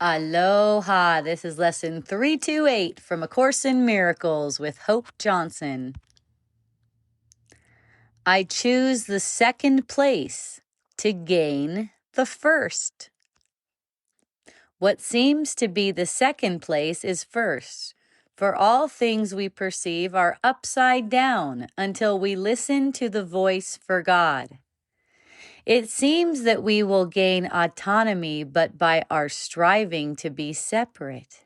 Aloha, this is lesson 328 from A Course in Miracles with Hope Johnson. I choose the second place to gain the first. What seems to be the second place is first, for all things we perceive are upside down until we listen to the voice for God. It seems that we will gain autonomy but by our striving to be separate,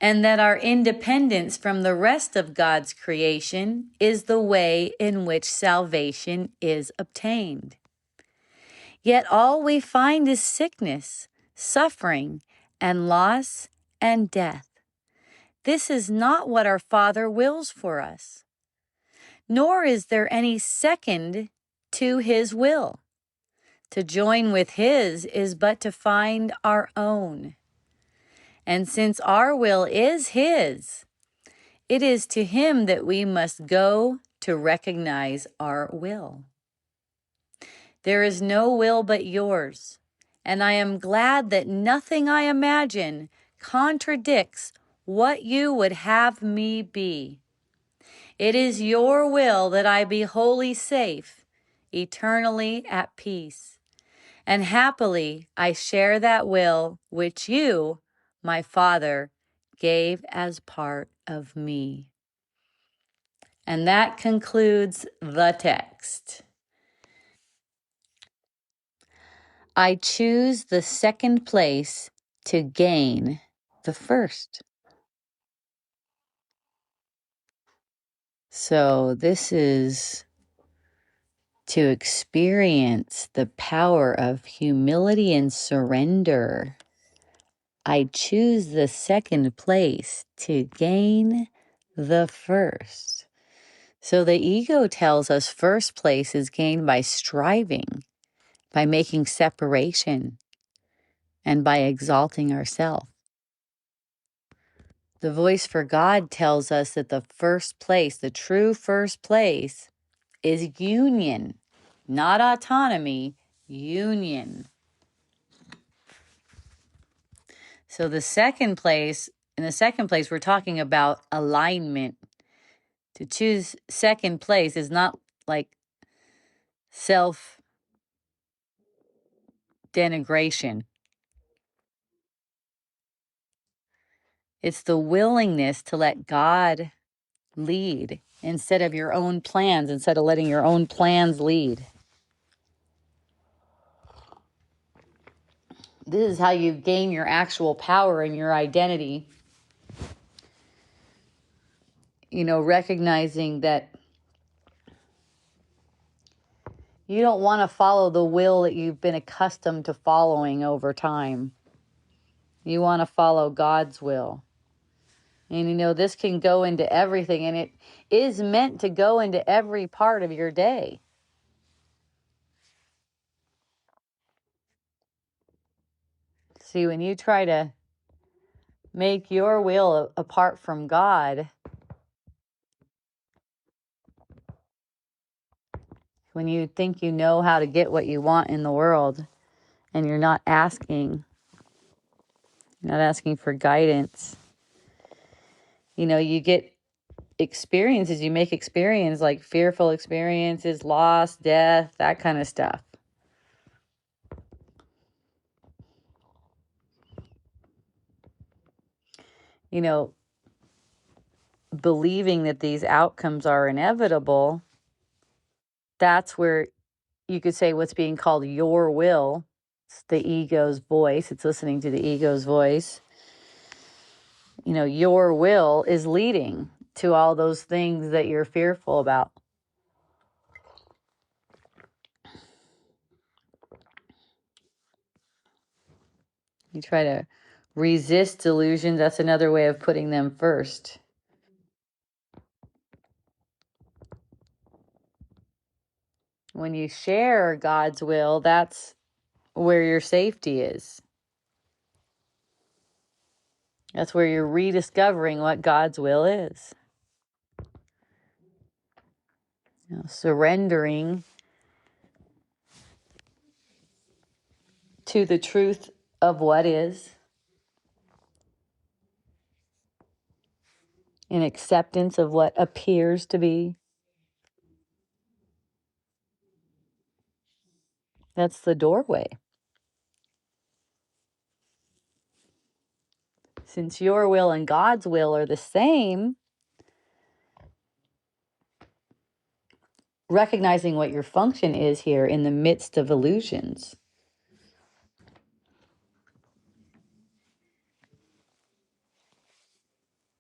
and that our independence from the rest of God's creation is the way in which salvation is obtained. Yet all we find is sickness, suffering, and loss and death. This is not what our Father wills for us, nor is there any second to His will. To join with His is but to find our own. And since our will is His, it is to Him that we must go to recognize our will. There is no will but yours, and I am glad that nothing I imagine contradicts what you would have me be. It is your will that I be wholly safe, eternally at peace. And happily I share that will which you, my Father, gave as part of me. And that concludes the text. I choose the second place to gain the first. So this is to experience the power of humility and surrender. I choose the second place to gain the first. So the ego tells us first place is gained by striving, by making separation, and by exalting ourselves. The voice for God tells us that the first place, the true first place, is union, not autonomy, union. So in the second place, we're talking about alignment. To choose second place is not like self-denigration. It's the willingness to let God lead instead of your own plans, instead of letting your own plans lead. This is how you gain your actual power and your identity. Recognizing that you don't want to follow the will that you've been accustomed to following over time. You want to follow God's will. And this can go into everything, and it is meant to go into every part of your day. See, when you try to make your will apart from God, when you think you know how to get what you want in the world, and you're not asking for guidance, you get experiences, you make experience like fearful experiences, loss, death, that kind of stuff. Believing that these outcomes are inevitable, that's where you could say what's being called your will. It's the ego's voice. It's listening to the ego's voice. Your will is leading to all those things that you're fearful about. You try to resist delusions. That's another way of putting them first. When you share God's will, that's where your safety is. That's where you're rediscovering what God's will is. Surrendering to the truth of what is, in acceptance of what appears to be. That's the doorway. Since your will and God's will are the same, recognizing what your function is here in the midst of illusions.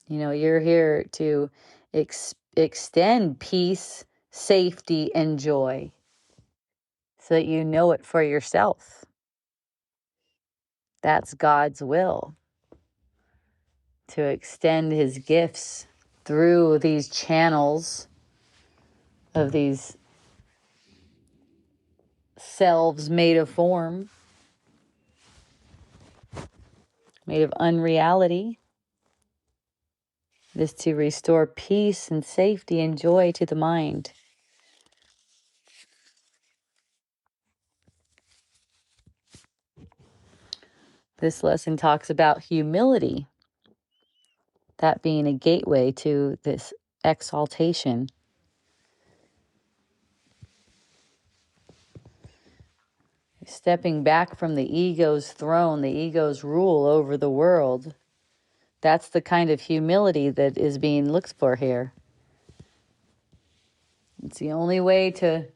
You know, you're here to extend peace, safety, and joy so that you know it for yourself. That's God's will, to extend his gifts through these channels of these selves made of form, made of unreality. It is to restore peace and safety and joy to the mind. This lesson talks about humility, that being a gateway to this exaltation. Stepping back from the ego's throne, the ego's rule over the world. That's the kind of humility that is being looked for here. It's the only way to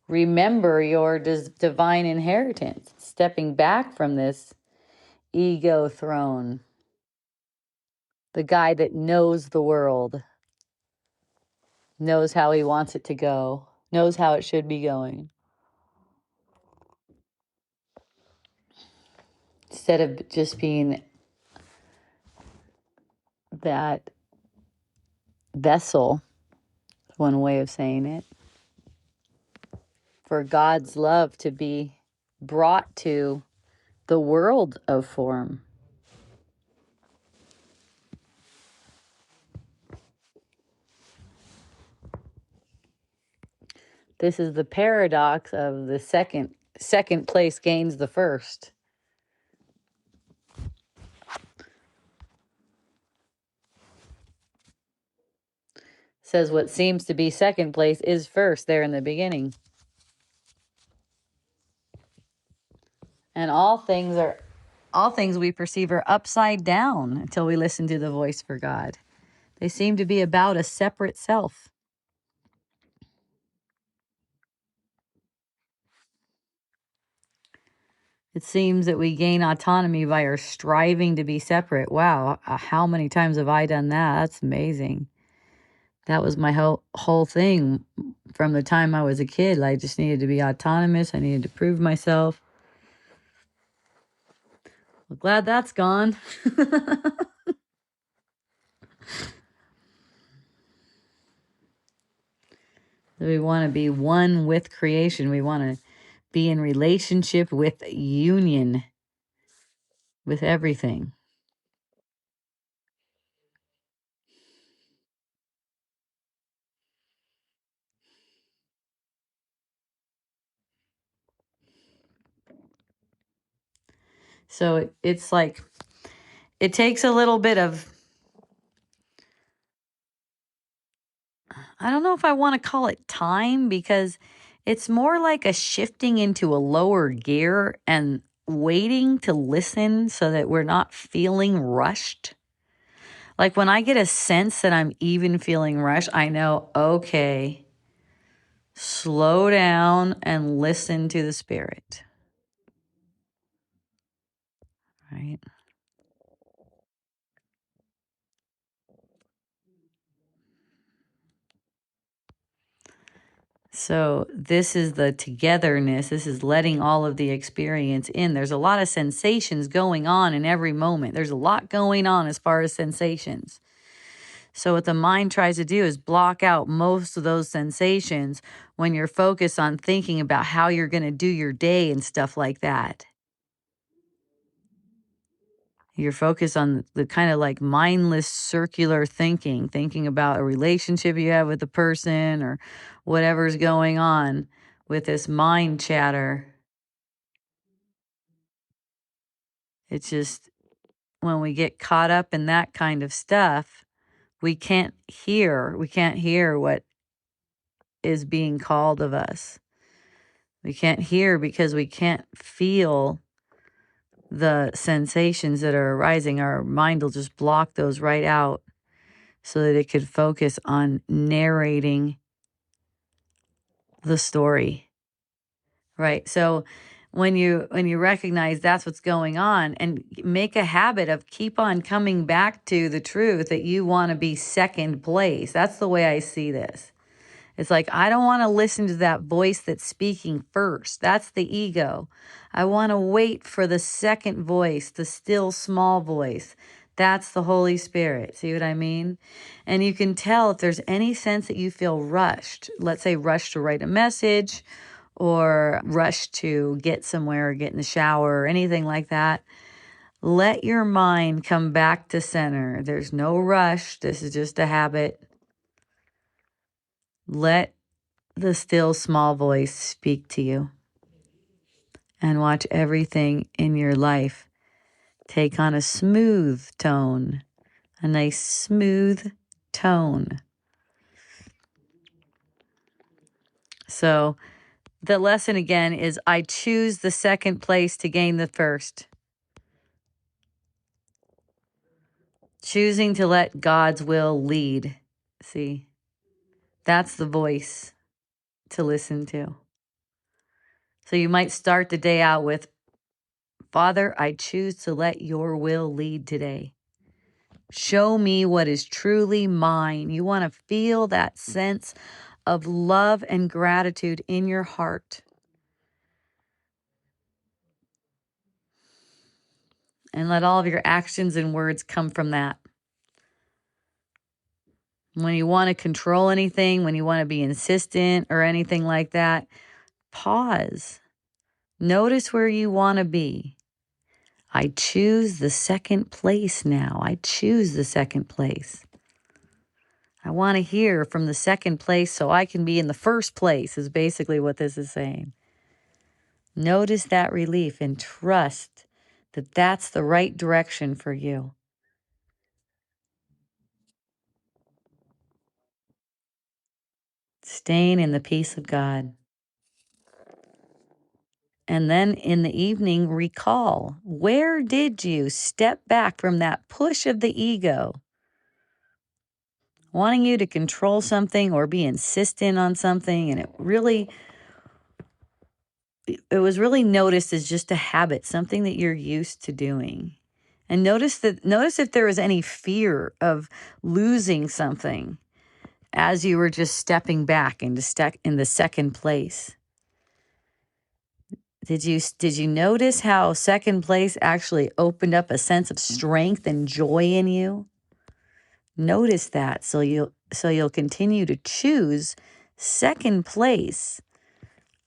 remember your divine inheritance. Stepping back from this ego throne. The guy that knows the world, knows how he wants it to go, knows how it should be going. Instead of just being that vessel, one way of saying it, for God's love to be brought to the world of form. This is the paradox of the second place gains the first. Says what seems to be second place is first there in the beginning. And all things we perceive are upside down until we listen to the voice for God. They seem to be about a separate self. It seems that we gain autonomy by our striving to be separate. Wow, how many times have I done that? That's amazing. That was my whole thing from the time I was a kid. I just needed to be autonomous. I needed to prove myself. Well, glad that's gone. We want to be one with creation. We want to be in relationship with union with everything. So it's like, it takes a little bit of, I don't know if I want to call it time, because it's more like a shifting into a lower gear and waiting to listen so that we're not feeling rushed. Like when I get a sense that I'm even feeling rushed, I know, okay, slow down and listen to the Spirit. Right? So this is the togetherness. This is letting all of the experience in. There's a lot of sensations going on in every moment. There's a lot going on as far as sensations. So what the mind tries to do is block out most of those sensations when you're focused on thinking about how you're going to do your day and stuff like that. You're focused on the kind of like mindless circular thinking about a relationship you have with a person or whatever's going on with this mind chatter. It's just when we get caught up in that kind of stuff, we can't hear what is being called of us. We can't hear because we can't feel the sensations that are arising. Our mind will just block those right out so that it could focus on narrating the story. Right? So when you recognize that's what's going on, and make a habit of keep on coming back to the truth that you want to be second place. That's the way I see this. It's like, I don't want to listen to that voice that's speaking first. That's the ego. I want to wait for the second voice, the still small voice. That's the Holy Spirit. See what I mean? And you can tell if there's any sense that you feel rushed. Let's say rushed to write a message, or rushed to get somewhere, or get in the shower, or anything like that. Let your mind come back to center. There's no rush. This is just a habit. Let the still small voice speak to you, and watch everything in your life take on a smooth tone, a nice smooth tone. So the lesson again is, I choose the second place to gain the first. Choosing to let God's will lead. See, that's the voice to listen to. So you might start the day out with, Father, I choose to let your will lead today. Show me what is truly mine. You want to feel that sense of love and gratitude in your heart. And let all of your actions and words come from that. When you want to control anything, when you want to be insistent or anything like that, pause. Notice where you want to be. I choose the second place now. I choose the second place. I want to hear from the second place so I can be in the first place, is basically what this is saying. Notice that relief and trust that that's the right direction for you. Staying in the peace of God. And then in the evening, recall, where did you step back from that push of the ego, wanting you to control something or be insistent on something, and it was really noticed as just a habit, something that you're used to doing. And notice if there was any fear of losing something as you were just stepping back in the second place. Did you notice how second place actually opened up a sense of strength and joy in you? Notice that, so you'll continue to choose second place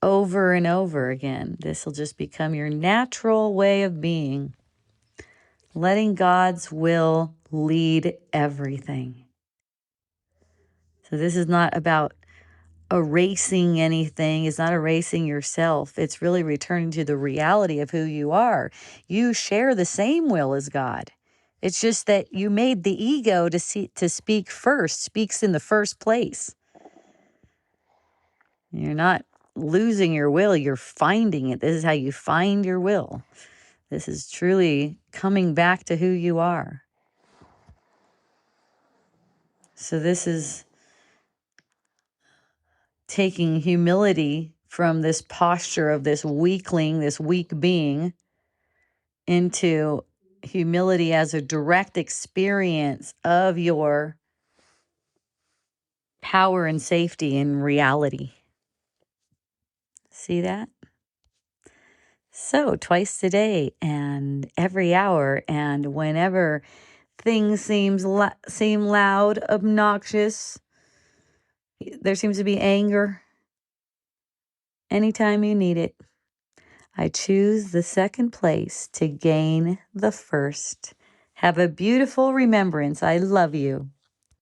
over and over again. This will just become your natural way of being, letting God's will lead everything. So this is not about erasing anything. It's not erasing yourself. It's really returning to the reality of who you are. You share the same will as God. It's just that you made the ego to speak first, speaks in the first place. You're not losing your will, you're finding it. This is how you find your will. This is truly coming back to who you are. So this is taking humility from this posture of this weakling, this weak being, into humility as a direct experience of your power and safety in reality. See that? So twice a day and every hour, and whenever things seem loud, obnoxious, there seems to be anger, anytime you need it, I choose the second place to gain the first. Have a beautiful remembrance. I love you.